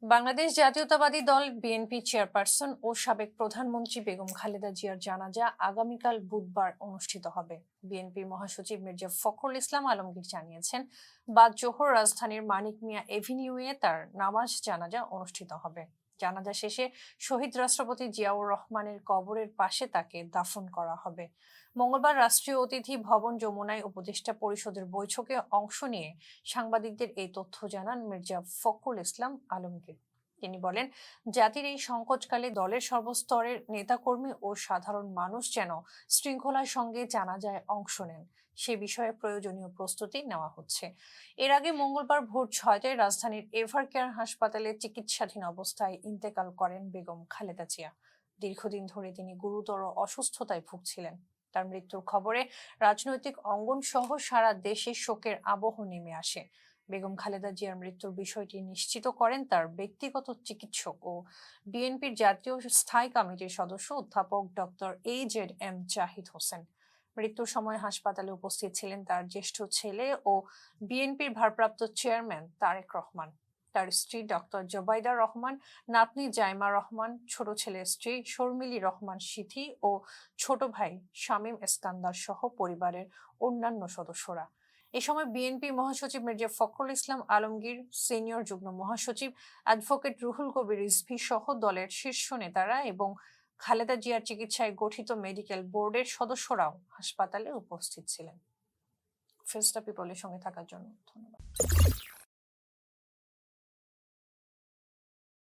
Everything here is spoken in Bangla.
বাংলাদেশ জাতীয়তাবাদী দল বিএনপি চেয়ারপারসন ও সাবেক প্রধানমন্ত্রী বেগম খালেদা জিয়ার জানাজা আগামীকাল বুধবার অনুষ্ঠিত হবে। বিএনপির মহাসচিব মির্জা ফখরুল ইসলাম আলমগীর জানিয়েছেন, বাদ জোহর রাজধানীর মানিক মিয়া এভিনিউয়ে তার নামাজ জানাজা অনুষ্ঠিত হবে। জানাজা শেষে শহীদ রাষ্ট্রপতি জিয়াউর রহমানের কবরের পাশে তাকে দাফন করা হবে। মঙ্গলবার রাষ্ট্রীয় অতিথি ভবন যমুনায় উপদেষ্টা পরিষদের বৈঠকে অংশ নিয়ে সাংবাদিকদের এই তথ্য জানান মির্জা ফখরুল ইসলাম আলমগীর। তিনি বলেন, জাতির এই সংকটকালে দলের সর্বস্তরের নেতাকর্মী ও সাধারণ মানুষ যেন শৃঙ্খলার সঙ্গে জানাজায় অংশ নেন, সে বিষয়ে প্রয়োজনীয় প্রস্তুতি নেওয়া হচ্ছে। এর আগে মঙ্গলবার ভোর 6টায় রাজধানীর এভারকেয়ার হাসপাতালে চিকিৎসাধীন অবস্থায় ইন্তেকাল করেন বেগম খালেদা জিয়া। দীর্ঘদিন ধরে তিনি গুরুতর অসুস্থতায় ভুগছিলেন। তার মৃত্যুর খবরে রাজনৈতিক অঙ্গন সহ সারা দেশে শোকের আবহ নেমে আসে। বেগম খালেদা জিয়ার মৃত্যুর বিষয়টি নিশ্চিত করেন তার ব্যক্তিগত চিকিৎসক ও বিএনপির জাতীয় স্থায়ী কমিটির সদস্য অধ্যাপক ডক্টর AZM জাহিদ হোসেন। মৃত্যুর সময় হাসপাতালে উপস্থিত ছিলেন তার জ্যেষ্ঠ ছেলে ও বিএনপির ভারপ্রাপ্ত চেয়ারম্যান তারেক রহমান, তার স্ত্রী ডক্টর জোবাইদা রহমান, নাতনি জাইমা রহমান, ছোট ছেলের স্ত্রী শর্মিলী রহমান সিথি ও ছোট ভাই শামীম এসকান্দার সহ পরিবারের অন্যান্য সদস্যরা। এ সময় বিএনপি মহাসচিব মির্জা ফখরুল ইসলাম আলমগীর, সিনিয়র যুগ্ম মহাসচিব অ্যাডভোকেট রুহুল কবির রিজভী সহ দলের শীর্ষ নেতারা এবং খালেদা জিয়ার চিকিৎসায় গঠিত মেডিকেল বোর্ডের সদস্যরাও হাসপাতালে উপস্থিত ছিলেন। ফেরস্তা পিপলের সঙ্গে থাকার জন্য ধন্যবাদ।